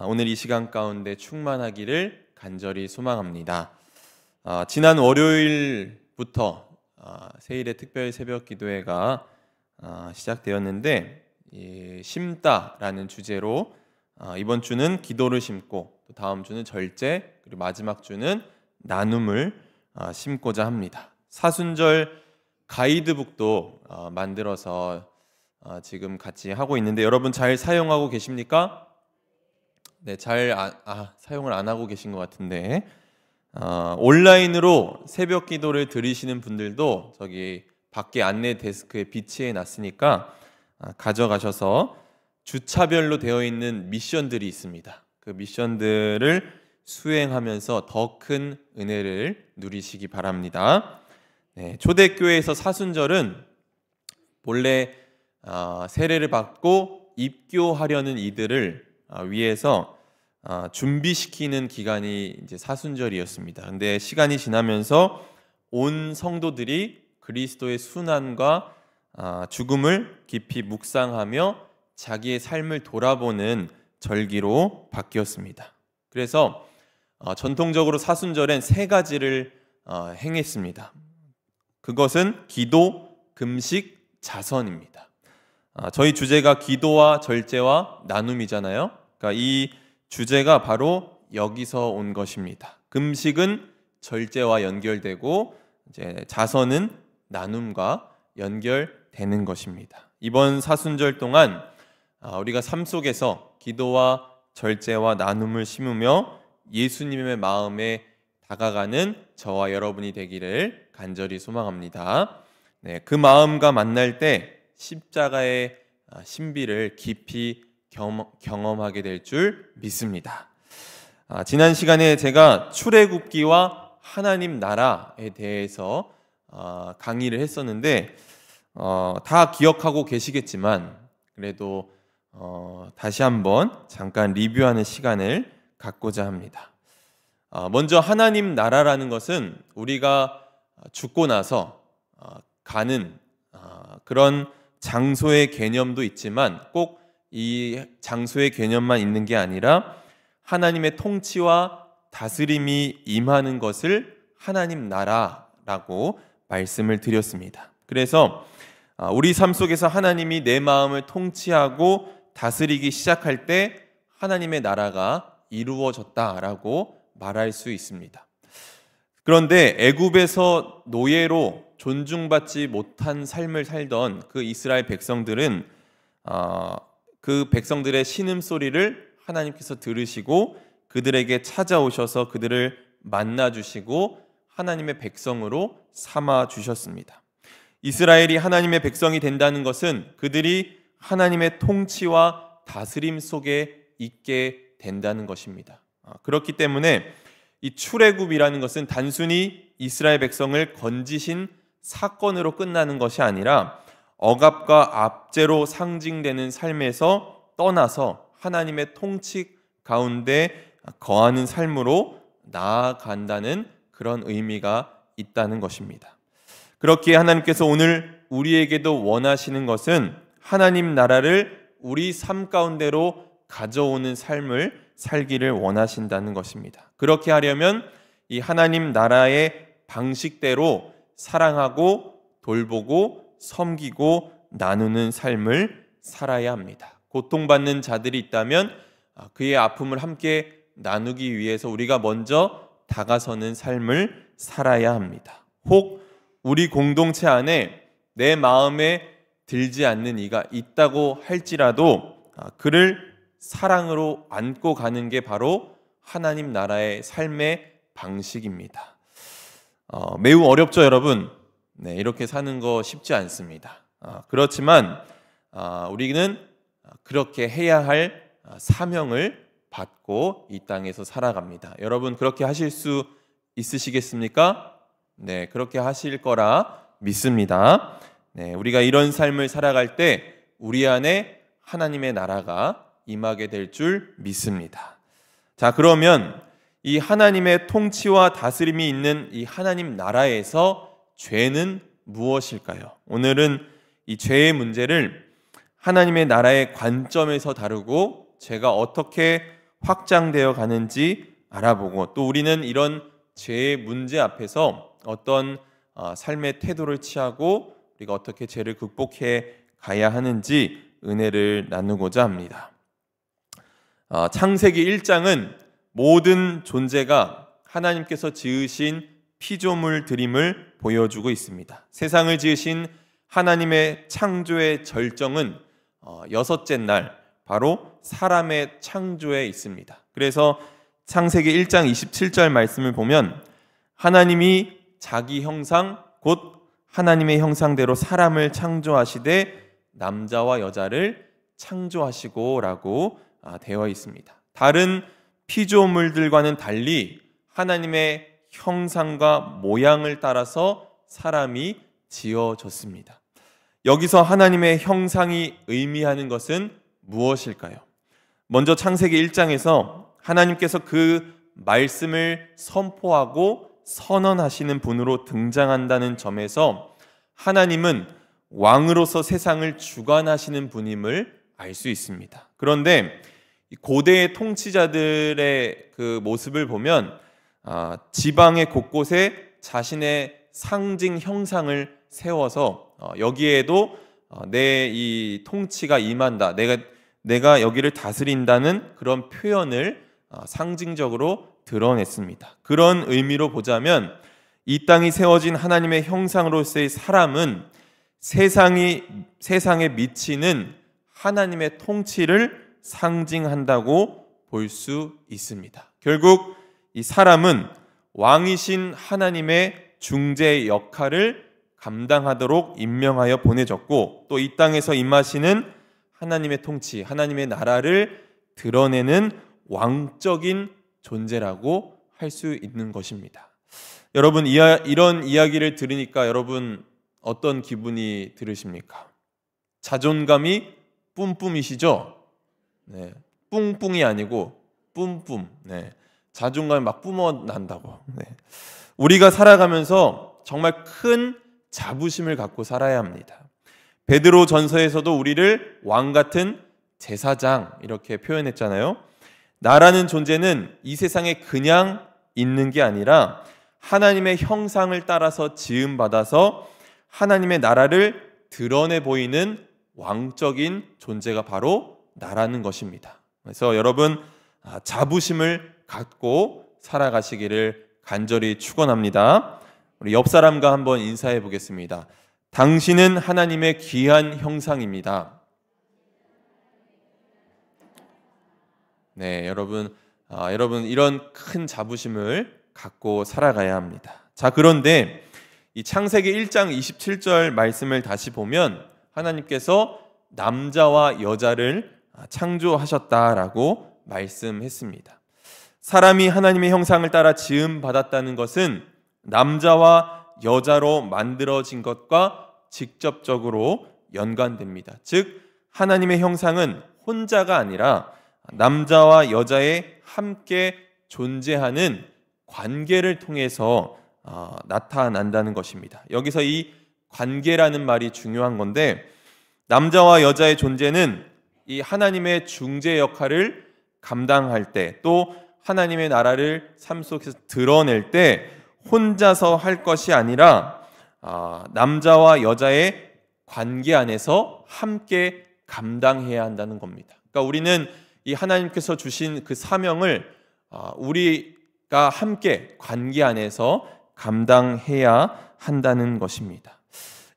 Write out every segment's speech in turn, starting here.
오늘 이 시간 가운데 충만하기를 간절히 소망합니다. 지난 월요일부터 세일의 특별 새벽 기도회가 시작되었는데 심다라는 주제로 이번 주는 기도를 심고 또 다음 주는 절제, 그리고 마지막 주는 나눔을 심고자 합니다. 사순절 가이드북도 만들어서 지금 같이 하고 있는데 여러분 잘 사용하고 계십니까? 네, 잘 사용을 안 하고 계신 것 같은데 온라인으로 새벽 기도를 들으시는 분들도 저기 밖에 안내 데스크에 비치해 놨으니까 가져가셔서 주차별로 되어 있는 미션들이 있습니다. 그 미션들을 수행하면서 더 큰 은혜를 누리시기 바랍니다. 네, 초대교회에서 사순절은 본래 세례를 받고 입교하려는 이들을 위해서 준비시키는 기간이 이제 사순절이었습니다. 근데 시간이 지나면서 온 성도들이 그리스도의 순환과 죽음을 깊이 묵상하며 자기의 삶을 돌아보는 절기로 바뀌었습니다. 그래서 전통적으로 사순절엔 세 가지를 행했습니다. 그것은 기도, 금식, 자선입니다. 저희 주제가 기도와 절제와 나눔이잖아요. 그러니까 이 주제가 바로 여기서 온 것입니다. 금식은 절제와 연결되고 이제 자선은 나눔과 연결되는 것입니다. 이번 사순절 동안 우리가 삶 속에서 기도와 절제와 나눔을 심으며 예수님의 마음에 다가가는 저와 여러분이 되기를 간절히 소망합니다. 네, 그 마음과 만날 때 십자가의 신비를 깊이 경험하게 될 줄 믿습니다. 지난 시간에 제가 출애굽기와 하나님 나라에 대해서 강의를 했었는데 다 기억하고 계시겠지만 그래도 다시 한번 잠깐 리뷰하는 시간을 갖고자 합니다. 먼저 하나님 나라라는 것은 우리가 죽고 나서 가는 그런 장소의 개념도 있지만 꼭 이 장소의 개념만 있는 게 아니라 하나님의 통치와 다스림이 임하는 것을 하나님 나라라고 말씀을 드렸습니다. 그래서 우리 삶 속에서 하나님이 내 마음을 통치하고 다스리기 시작할 때 하나님의 나라가 이루어졌다라고 말할 수 있습니다. 그런데 애굽에서 노예로 존중받지 못한 삶을 살던 그 이스라엘 백성들은 그 백성들의 신음소리를 하나님께서 들으시고 그들에게 찾아오셔서 그들을 만나주시고 하나님의 백성으로 삼아주셨습니다. 이스라엘이 하나님의 백성이 된다는 것은 그들이 하나님의 통치와 다스림 속에 있게 된다는 것입니다. 그렇기 때문에 이 출애굽이라는 것은 단순히 이스라엘 백성을 건지신 사건으로 끝나는 것이 아니라 억압과 압제로 상징되는 삶에서 떠나서 하나님의 통치 가운데 거하는 삶으로 나아간다는 그런 의미가 있다는 것입니다. 그렇기에 하나님께서 오늘 우리에게도 원하시는 것은 하나님 나라를 우리 삶 가운데로 가져오는 삶을 살기를 원하신다는 것입니다. 그렇게 하려면 이 하나님 나라의 방식대로 사랑하고 돌보고 섬기고 나누는 삶을 살아야 합니다. 고통받는 자들이 있다면 그의 아픔을 함께 나누기 위해서 우리가 먼저 다가서는 삶을 살아야 합니다. 혹 우리 공동체 안에 내 마음에 들지 않는 이가 있다고 할지라도 그를 사랑으로 안고 가는 게 바로 하나님 나라의 삶의 방식입니다. 매우 어렵죠, 여러분? 네, 이렇게 사는 거 쉽지 않습니다. 그렇지만 우리는 그렇게 해야 할 사명을 받고 이 땅에서 살아갑니다. 여러분 그렇게 하실 수 있으시겠습니까? 네, 그렇게 하실 거라 믿습니다. 네, 우리가 이런 삶을 살아갈 때 우리 안에 하나님의 나라가 임하게 될 줄 믿습니다. 자, 그러면 이 하나님의 통치와 다스림이 있는 이 하나님 나라에서 죄는 무엇일까요? 오늘은 이 죄의 문제를 하나님의 나라의 관점에서 다루고 죄가 어떻게 확장되어 가는지 알아보고, 또 우리는 이런 죄의 문제 앞에서 어떤 삶의 태도를 취하고 우리가 어떻게 죄를 극복해 가야 하는지 은혜를 나누고자 합니다. 창세기 1장은 모든 존재가 하나님께서 지으신 피조물들임을 보여주고 있습니다. 세상을 지으신 하나님의 창조의 절정은 여섯째 날 바로 사람의 창조에 있습니다. 그래서 창세기 1장 27절 말씀을 보면 하나님이 자기 형상 곧 하나님의 형상대로 사람을 창조하시되 남자와 여자를 창조하시고 라고 되어 있습니다. 다른 피조물들과는 달리 하나님의 형상과 모양을 따라서 사람이 지어졌습니다. 여기서 하나님의 형상이 의미하는 것은 무엇일까요? 먼저 창세기 1장에서 하나님께서 그 말씀을 선포하고 선언하시는 분으로 등장한다는 점에서 하나님은 왕으로서 세상을 주관하시는 분임을 알 수 있습니다. 그런데 고대의 통치자들의 그 모습을 보면 지방의 곳곳에 자신의 상징 형상을 세워서 여기에도 내 이 통치가 임한다, 내가 여기를 다스린다는 그런 표현을 상징적으로 드러냈습니다. 그런 의미로 보자면 이 땅이 세워진 하나님의 형상으로서의 사람은 세상에 미치는 하나님의 통치를 상징한다고 볼 수 있습니다. 결국 이 사람은 왕이신 하나님의 중재 역할을 감당하도록 임명하여 보내졌고, 또 이 땅에서 임하시는 하나님의 통치, 하나님의 나라를 드러내는 왕적인 존재라고 할 수 있는 것입니다. 여러분, 이런 이야기를 들으니까 여러분 어떤 기분이 들으십니까? 자존감이 뿜뿜이시죠? 네, 뿡뿡이 아니고 뿜뿜. 네, 자존감이 막 뿜어난다고. 네. 우리가 살아가면서 정말 큰 자부심을 갖고 살아야 합니다. 베드로 전서에서도 우리를 왕 같은 제사장 이렇게 표현했잖아요. 나라는 존재는 이 세상에 그냥 있는 게 아니라 하나님의 형상을 따라서 지음받아서 하나님의 나라를 드러내 보이는 왕적인 존재가 바로 나라는 것입니다. 그래서 여러분 자부심을 갖고 살아가시기를 간절히 축원합니다. 우리 옆 사람과 한번 인사해 보겠습니다. 당신은 하나님의 귀한 형상입니다. 네, 여러분 이런 큰 자부심을 갖고 살아가야 합니다. 자, 그런데 이 창세기 1장 27절 말씀을 다시 보면 하나님께서 남자와 여자를 창조하셨다라고 말씀했습니다. 사람이 하나님의 형상을 따라 지음 받았다는 것은 남자와 여자로 만들어진 것과 직접적으로 연관됩니다. 즉 하나님의 형상은 혼자가 아니라 남자와 여자의 함께 존재하는 관계를 통해서 나타난다는 것입니다. 여기서 이 관계라는 말이 중요한 건데, 남자와 여자의 존재는 이 하나님의 중재 역할을 감당할 때, 또 하나님의 나라를 삶 속에서 드러낼 때 혼자서 할 것이 아니라 남자와 여자의 관계 안에서 함께 감당해야 한다는 겁니다. 그러니까 우리는 이 하나님께서 주신 그 사명을 우리가 함께 관계 안에서 감당해야 한다는 것입니다.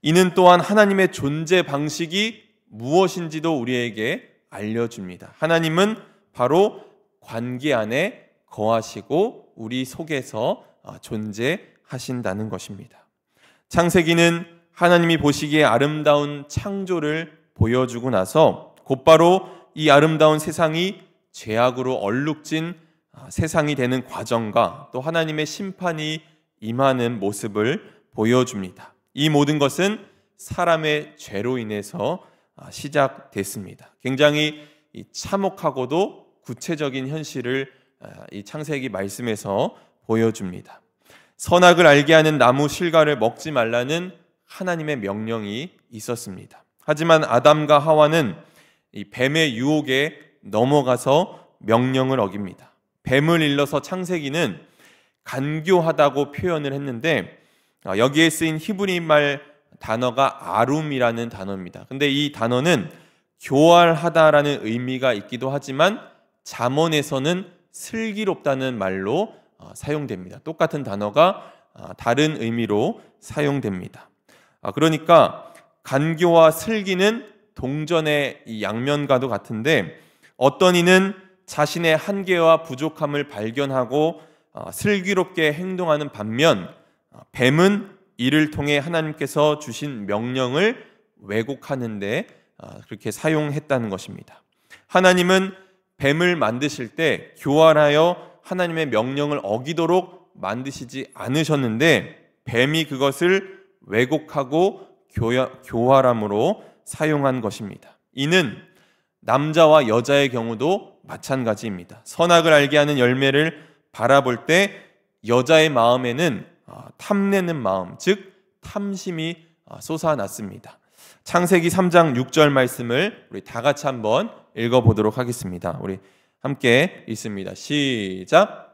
이는 또한 하나님의 존재 방식이 무엇인지도 우리에게 알려줍니다. 하나님은 바로 관계 안에 거하시고 우리 속에서 존재하신다는 것입니다. 창세기는 하나님이 보시기에 아름다운 창조를 보여주고 나서 곧바로 이 아름다운 세상이 죄악으로 얼룩진 세상이 되는 과정과 또 하나님의 심판이 임하는 모습을 보여줍니다. 이 모든 것은 사람의 죄로 인해서 시작됐습니다. 굉장히 참혹하고도 구체적인 현실을 이 창세기 말씀에서 보여줍니다. 선악을 알게 하는 나무 실과를 먹지 말라는 하나님의 명령이 있었습니다. 하지만 아담과 하와는 이 뱀의 유혹에 넘어가서 명령을 어깁니다. 뱀을 일러서 창세기는 간교하다고 표현을 했는데 여기에 쓰인 히브리 말 단어가 아룸이라는 단어입니다. 근데 이 단어는 교활하다라는 의미가 있기도 하지만 잠언에서는 슬기롭다는 말로 사용됩니다. 똑같은 단어가 다른 의미로 사용됩니다. 그러니까 간교와 슬기는 동전의 이 양면과도 같은데 어떤 이는 자신의 한계와 부족함을 발견하고 슬기롭게 행동하는 반면 뱀은 이를 통해 하나님께서 주신 명령을 왜곡하는데 그렇게 사용했다는 것입니다. 하나님은 뱀을 만드실 때 교활하여 하나님의 명령을 어기도록 만드시지 않으셨는데 뱀이 그것을 왜곡하고 교활함으로 사용한 것입니다. 이는 남자와 여자의 경우도 마찬가지입니다. 선악을 알게 하는 열매를 바라볼 때 여자의 마음에는 탐내는 마음, 즉 탐심이 솟아났습니다. 창세기 3장 6절 말씀을 우리 다 같이 한번 읽어보도록 하겠습니다. 우리 함께 읽습니다. 시작.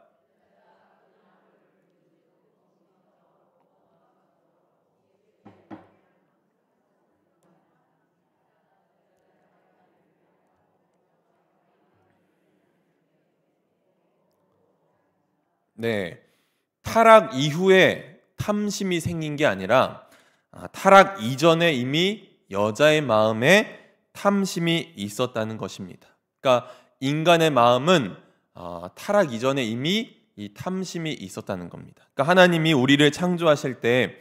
네, 타락 이후에 탐심이 생긴 게 아니라 타락 이전에 이미 여자의 마음에 탐심이 있었다는 것입니다. 그러니까 인간의 마음은 타락 이전에 이미 이 탐심이 있었다는 겁니다. 그러니까 하나님이 우리를 창조하실 때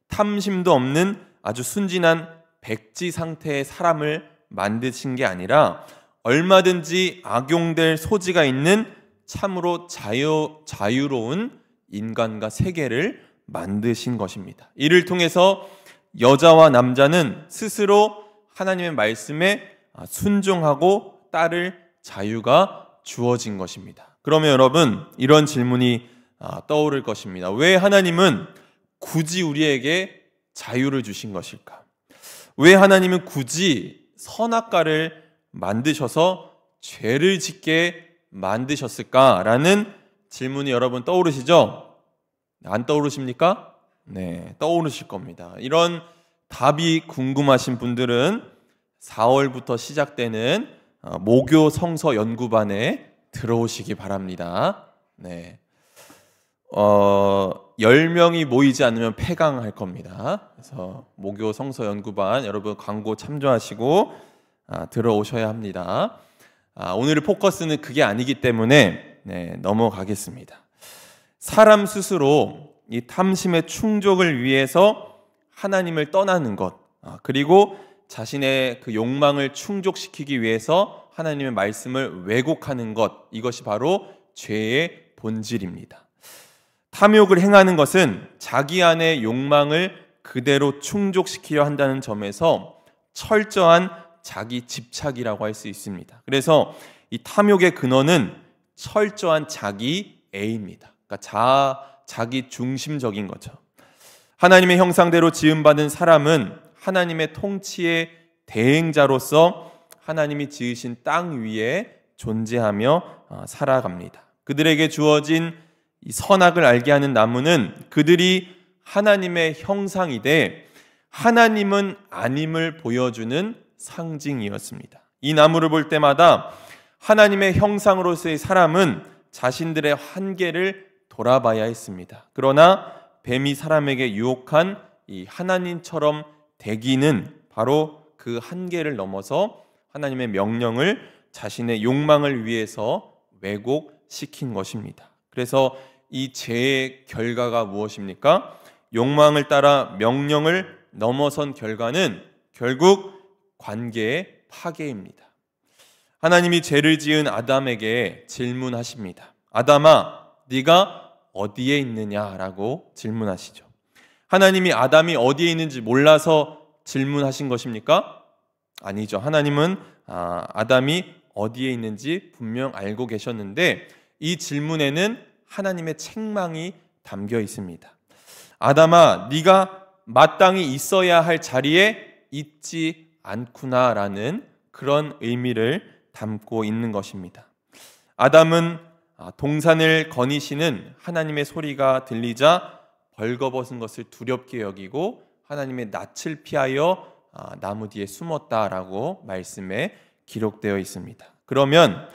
탐심도 없는 아주 순진한 백지 상태의 사람을 만드신 게 아니라 얼마든지 악용될 소지가 있는 참으로 자유로운 인간과 세계를 만드신 것입니다. 이를 통해서 여자와 남자는 스스로 하나님의 말씀에 순종하고 따를 자유가 주어진 것입니다. 그러면 여러분 이런 질문이 떠오를 것입니다. 왜 하나님은 굳이 우리에게 자유를 주신 것일까? 왜 하나님은 굳이 선악과를 만드셔서 죄를 짓게 만드셨을까라는 질문이 여러분 떠오르시죠? 안 떠오르십니까? 네, 떠오르실 겁니다. 이런 답이 궁금하신 분들은 4월부터 시작되는 모교 성서 연구반에 들어오시기 바랍니다. 네. 10명이 모이지 않으면 폐강할 겁니다. 그래서 모교 성서 연구반 여러분 광고 참조하시고 들어오셔야 합니다. 오늘의 포커스는 그게 아니기 때문에 넘어가겠습니다. 사람 스스로 이 탐심의 충족을 위해서 하나님을 떠나는 것, 그리고 자신의 그 욕망을 충족시키기 위해서 하나님의 말씀을 왜곡하는 것, 이것이 바로 죄의 본질입니다. 탐욕을 행하는 것은 자기 안의 욕망을 그대로 충족시키려 한다는 점에서 철저한 자기 집착이라고 할 수 있습니다. 그래서 이 탐욕의 근원은 철저한 자기애입니다. 그러니까 자기 중심적인 거죠. 하나님의 형상대로 지음받은 사람은 하나님의 통치의 대행자로서 하나님이 지으신 땅 위에 존재하며 살아갑니다. 그들에게 주어진 이 선악을 알게 하는 나무는 그들이 하나님의 형상이되 하나님은 아님을 보여주는 상징이었습니다. 이 나무를 볼 때마다 하나님의 형상으로서의 사람은 자신들의 한계를 돌아봐야 했습니다. 그러나 뱀이 사람에게 유혹한 이 하나님처럼 되기는 바로 그 한계를 넘어서 하나님의 명령을 자신의 욕망을 위해서 왜곡시킨 것입니다. 그래서 이 죄의 결과가 무엇입니까? 욕망을 따라 명령을 넘어선 결과는 결국 관계의 파괴입니다. 하나님이 죄를 지은 아담에게 질문하십니다. 아담아, 네가 어디에 있느냐라고 질문하시죠. 하나님이 아담이 어디에 있는지 몰라서 질문하신 것입니까? 아니죠. 하나님은 아담이 어디에 있는지 분명 알고 계셨는데 이 질문에는 하나님의 책망이 담겨 있습니다. 아담아, 네가 마땅히 있어야 할 자리에 있지 않구나라는 그런 의미를 담고 있는 것입니다. 아담은 동산을 거니시는 하나님의 소리가 들리자 벌거벗은 것을 두렵게 여기고 하나님의 낯을 피하여 나무 뒤에 숨었다라고 말씀에 기록되어 있습니다. 그러면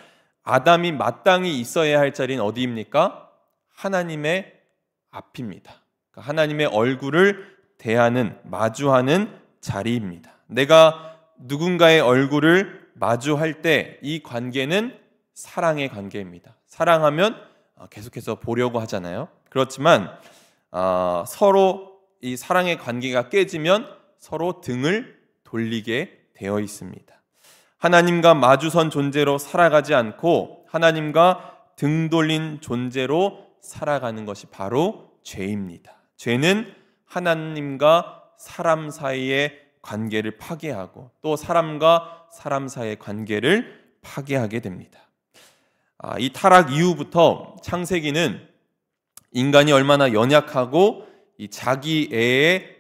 아담이 마땅히 있어야 할 자리는 어디입니까? 하나님의 앞입니다. 하나님의 얼굴을 대하는, 마주하는 자리입니다. 내가 누군가의 얼굴을 마주할 때 이 관계는 사랑의 관계입니다. 사랑하면 계속해서 보려고 하잖아요. 그렇지만 서로 이 사랑의 관계가 깨지면 서로 등을 돌리게 되어 있습니다. 하나님과 마주선 존재로 살아가지 않고 하나님과 등 돌린 존재로 살아가는 것이 바로 죄입니다. 죄는 하나님과 사람 사이의 관계를 파괴하고 또 사람과 사람 사이의 관계를 파괴하게 됩니다. 이 타락 이후부터 창세기는 인간이 얼마나 연약하고 이 자기애에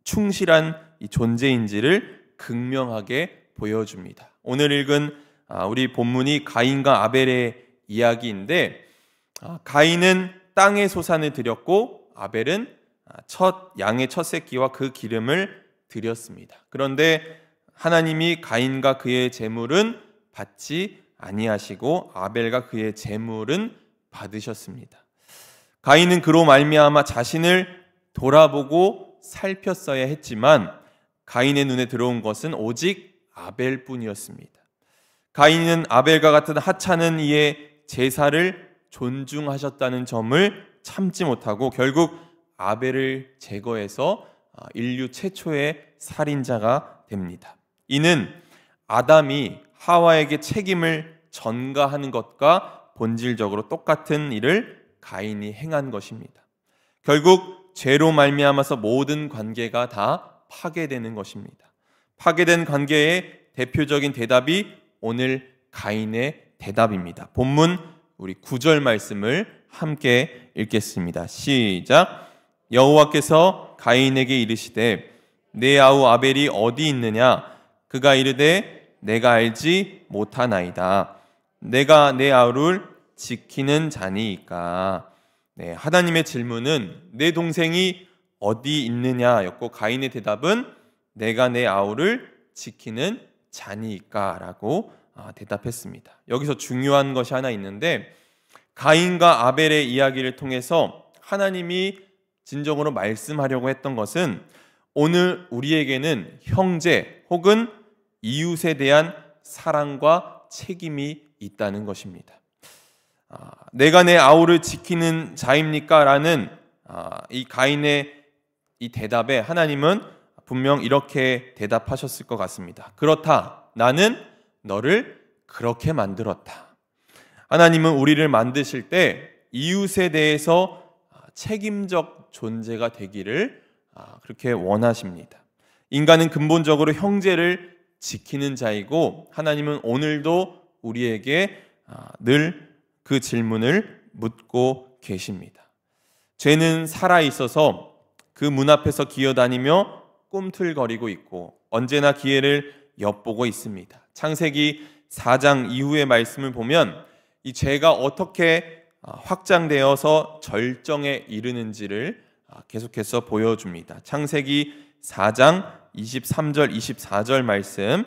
충실한 이 존재인지를 극명하게 보여줍니다. 오늘 읽은 우리 본문이 가인과 아벨의 이야기인데 가인은 땅의 소산을 드렸고 아벨은 양의 첫 새끼와 그 기름을 드렸습니다. 그런데 하나님이 가인과 그의 제물은 받지 아니하시고 아벨과 그의 제물은 받으셨습니다. 가인은 그로 말미암아 자신을 돌아보고 살폈어야 했지만 가인의 눈에 들어온 것은 오직 아벨뿐이었습니다. 가인은 아벨과 같은 하찮은 이의 제사를 존중하셨다는 점을 참지 못하고 결국 아벨을 제거해서 인류 최초의 살인자가 됩니다. 이는 아담이 하와에게 책임을 전가하는 것과 본질적으로 똑같은 일을 가인이 행한 것입니다. 결국 죄로 말미암아서 모든 관계가 다 파괴되는 것입니다. 파괴된 관계의 대표적인 대답이 오늘 가인의 대답입니다. 본문 우리 9절 말씀을 함께 읽겠습니다. 시작. 여호와께서 가인에게 이르시되 내 아우 아벨이 어디 있느냐? 그가 이르되 내가 알지 못하나이다. 내가 내 아우를 지키는 자니이까. 하나님의 질문은 내 동생이 어디 있느냐였고 가인의 대답은 내가 내 아우를 지키는 자니이까 라고 대답했습니다. 여기서 중요한 것이 하나 있는데 가인과 아벨의 이야기를 통해서 하나님이 진정으로 말씀하려고 했던 것은 오늘 우리에게는 형제 혹은 이웃에 대한 사랑과 책임이 있다는 것입니다. 내가 내 아우를 지키는 자입니까? 라는 이 가인의 이 대답에 하나님은 분명 이렇게 대답하셨을 것 같습니다. 그렇다. 나는 너를 그렇게 만들었다. 하나님은 우리를 만드실 때 이웃에 대해서 책임적 존재가 되기를 그렇게 원하십니다. 인간은 근본적으로 형제를 지키는 자이고 하나님은 오늘도 우리에게 늘 그 질문을 묻고 계십니다. 죄는 살아있어서 그 문 앞에서 기어다니며 꿈틀거리고 있고 언제나 기회를 엿보고 있습니다. 창세기 4장 이후의 말씀을 보면 이 죄가 어떻게 확장되어서 절정에 이르는지를 계속해서 보여줍니다. 창세기 4장 23절 24절 말씀,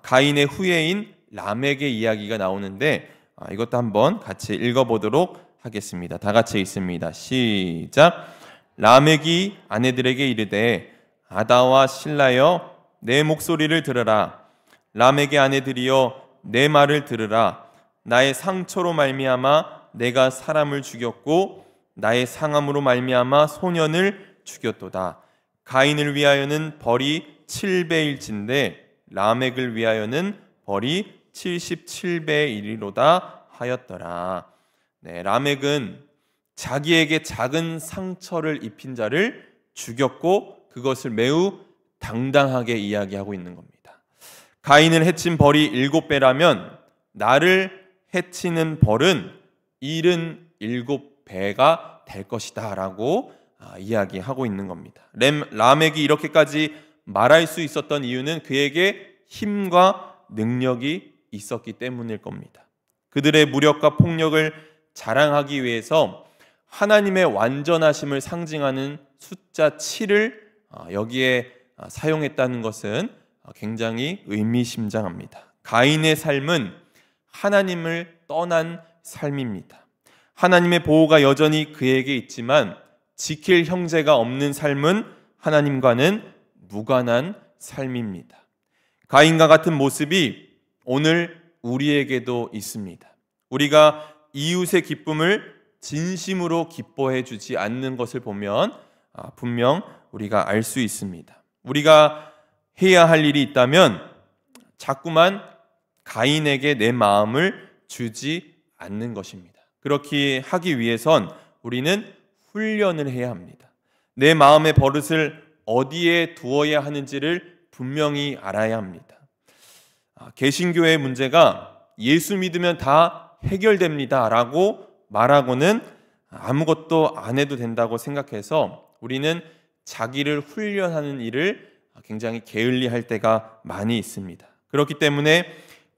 가인의 후예인 라멕의 이야기가 나오는데 이것도 한번 같이 읽어보도록 하겠습니다. 다 같이 읽습니다. 시작. 라멕이 아내들에게 이르되 아다와 실라여 내 목소리를 들으라. 라멕의 아내들이여 내 말을 들으라. 나의 상처로 말미암아 내가 사람을 죽였고 나의 상함으로 말미암아 소년을 죽였도다. 가인을 위하여는 벌이 7배일진데 라멕을 위하여는 벌이 77배의 1이로다 하였더라. 라멕은 자기에게 작은 상처를 입힌 자를 죽였고 그것을 매우 당당하게 이야기하고 있는 겁니다. 가인을 해친 벌이 7배라면 나를 해치는 벌은 77배가 될 것이다 라고 이야기하고 있는 겁니다. 라멕이 이렇게까지 말할 수 있었던 이유는 그에게 힘과 능력이 있었기 때문일 겁니다. 그들의 무력과 폭력을 자랑하기 위해서 하나님의 완전하심을 상징하는 숫자 7을 여기에 사용했다는 것은 굉장히 의미심장합니다. 가인의 삶은 하나님을 떠난 삶입니다. 하나님의 보호가 여전히 그에게 있지만 지킬 형제가 없는 삶은 하나님과는 무관한 삶입니다. 가인과 같은 모습이 오늘 우리에게도 있습니다. 우리가 이웃의 기쁨을 진심으로 기뻐해 주지 않는 것을 보면 분명 우리가 알 수 있습니다. 우리가 해야 할 일이 있다면 자꾸만 가인에게 내 마음을 주지 않는 것입니다. 그렇게 하기 위해선 우리는 훈련을 해야 합니다. 내 마음의 버릇을 어디에 두어야 하는지를 분명히 알아야 합니다. 개신교의 문제가 예수 믿으면 다 해결됩니다 라고 말하고는 아무것도 안 해도 된다고 생각해서 우리는 자기를 훈련하는 일을 굉장히 게을리할 때가 많이 있습니다. 그렇기 때문에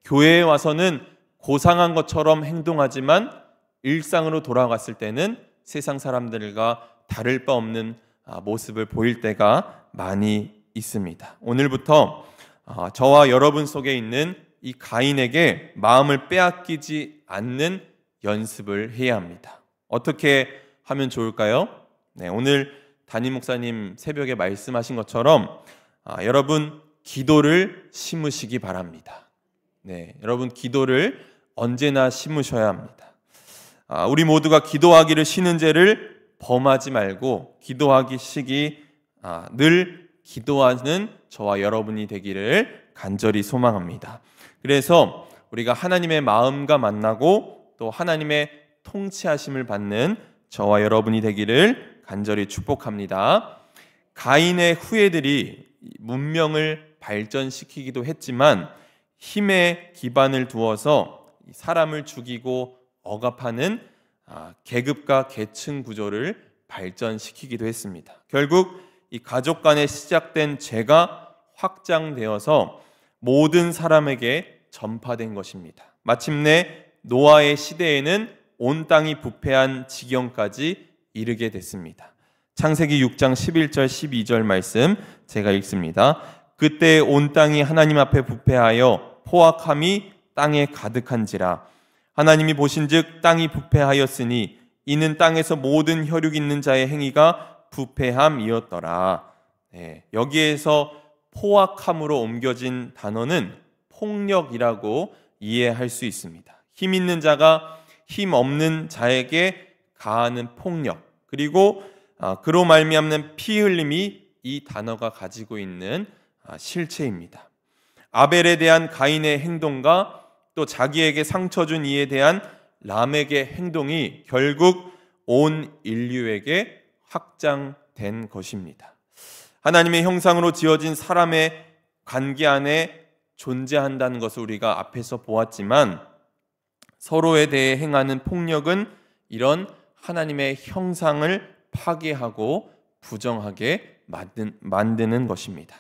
교회에 와서는 고상한 것처럼 행동하지만 일상으로 돌아갔을 때는 세상 사람들과 다를 바 없는 모습을 보일 때가 많이 있습니다. 오늘부터 저와 여러분 속에 있는 이 가인에게 마음을 빼앗기지 않는 연습을 해야 합니다. 어떻게 하면 좋을까요? 네, 오늘 담임 목사님 새벽에 말씀하신 것처럼 여러분 기도를 심으시기 바랍니다. 네, 여러분 기도를 언제나 심으셔야 합니다. 우리 모두가 기도하기를 쉬는 죄를 범하지 말고 기도하기 시기 늘 기도하는 저와 여러분이 되기를 간절히 소망합니다. 그래서 우리가 하나님의 마음과 만나고 또 하나님의 통치하심을 받는 저와 여러분이 되기를 간절히 축복합니다. 가인의 후예들이 문명을 발전시키기도 했지만 힘에 기반을 두어서 사람을 죽이고 억압하는 계급과 계층 구조를 발전시키기도 했습니다. 결국 이 가족 간에 시작된 죄가 확장되어서 모든 사람에게 전파된 것입니다. 마침내 노아의 시대에는 온 땅이 부패한 지경까지 이르게 됐습니다. 창세기 6장 11절 12절 말씀 제가 읽습니다. 그때 온 땅이 하나님 앞에 부패하여 포악함이 땅에 가득한지라. 하나님이 보신즉 땅이 부패하였으니 이는 땅에서 모든 혈육 있는 자의 행위가 부패함이었더라. 네, 여기에서 포악함으로 옮겨진 단어는 폭력이라고 이해할 수 있습니다. 힘 있는 자가 힘 없는 자에게 가하는 폭력, 그리고 그로 말미암는 피 흘림이 이 단어가 가지고 있는 실체입니다. 아벨에 대한 가인의 행동과 또 자기에게 상처 준 이에 대한 람에게 행동이 결국 온 인류에게 확장된 것입니다. 하나님의 형상으로 지어진 사람의 관계 안에 존재한다는 것을 우리가 앞에서 보았지만 서로에 대해 행하는 폭력은 이런 하나님의 형상을 파괴하고 부정하게 만드는 것입니다.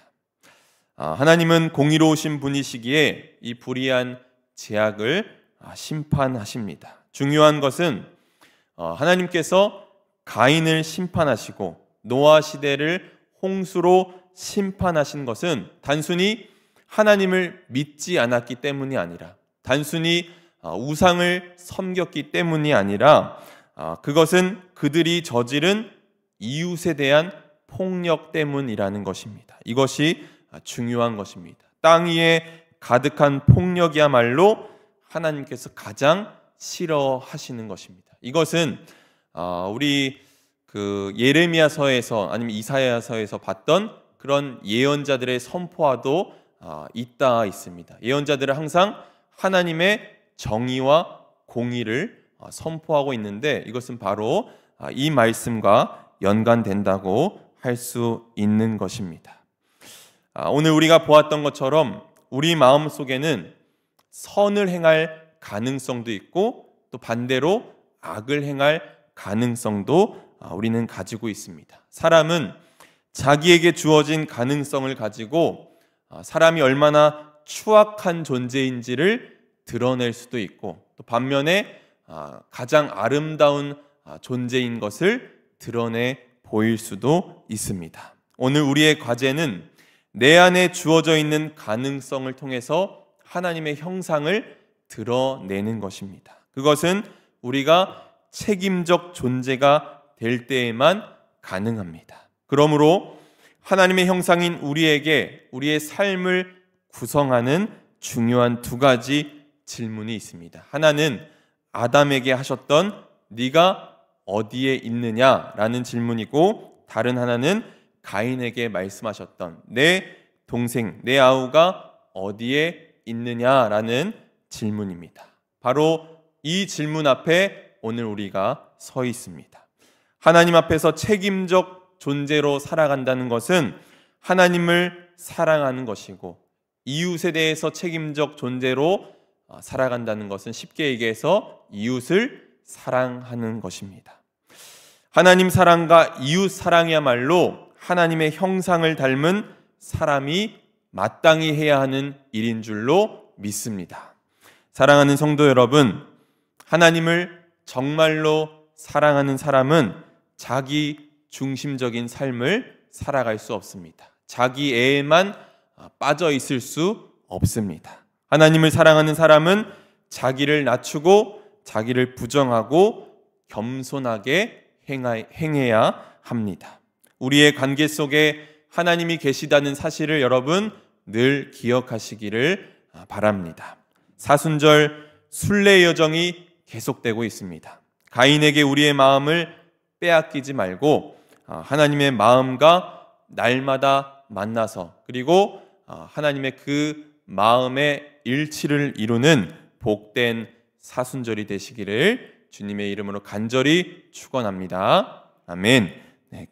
하나님은 공의로우신 분이시기에 이 불의한 죄악을 심판하십니다. 중요한 것은 하나님께서 가인을 심판하시고 노아 시대를 홍수로 심판하신 것은 단순히 하나님을 믿지 않았기 때문이 아니라 단순히 우상을 섬겼기 때문이 아니라 그것은 그들이 저지른 이웃에 대한 폭력 때문이라는 것입니다. 이것이 중요한 것입니다. 땅 위에 가득한 폭력이야말로 하나님께서 가장 싫어하시는 것입니다. 이것은 우리 예레미야서에서 아니면 이사야서에서 봤던 그런 예언자들의 선포와도 있다 있습니다. 예언자들은 항상 하나님의 정의와 공의를 선포하고 있는데 이것은 바로 이 말씀과 연관된다고 할 수 있는 것입니다. 오늘 우리가 보았던 것처럼 우리 마음 속에는 선을 행할 가능성도 있고 또 반대로 악을 행할 가능성도 우리는 가지고 있습니다. 사람은 자기에게 주어진 가능성을 가지고 사람이 얼마나 추악한 존재인지를 드러낼 수도 있고 또 또 반면에 가장 아름다운 존재인 것을 드러내 보일 수도 있습니다. 오늘 우리의 과제는 내 안에 주어져 있는 가능성을 통해서 하나님의 형상을 드러내는 것입니다. 그것은 우리가 책임적 존재가 될 때에만 가능합니다. 그러므로 하나님의 형상인 우리에게 우리의 삶을 구성하는 중요한 두 가지 질문이 있습니다. 하나는 아담에게 하셨던 네가 어디에 있느냐라는 질문이고, 다른 하나는 가인에게 말씀하셨던 내 동생, 내 아우가 어디에 있느냐라는 질문입니다. 바로 이 질문 앞에 오늘 우리가 서 있습니다. 하나님 앞에서 책임적 존재로 살아간다는 것은 하나님을 사랑하는 것이고, 이웃에 대해서 책임적 존재로 살아간다는 것은 쉽게 얘기해서 이웃을 사랑하는 것입니다. 하나님 사랑과 이웃 사랑이야말로 하나님의 형상을 닮은 사람이 마땅히 해야 하는 일인 줄로 믿습니다. 사랑하는 성도 여러분, 하나님을 정말로 사랑하는 사람은 자기 중심적인 삶을 살아갈 수 없습니다. 자기애에만 빠져 있을 수 없습니다. 하나님을 사랑하는 사람은 자기를 낮추고 자기를 부정하고 겸손하게 행해야 합니다. 우리의 관계 속에 하나님이 계시다는 사실을 여러분 늘 기억하시기를 바랍니다. 사순절 순례 여정이 계속되고 있습니다. 가인에게 우리의 마음을 빼앗기지 말고 하나님의 마음과 날마다 만나서, 그리고 하나님의 그 마음의 일치를 이루는 복된 사순절이 되시기를 주님의 이름으로 간절히 축원합니다. 아멘. 네,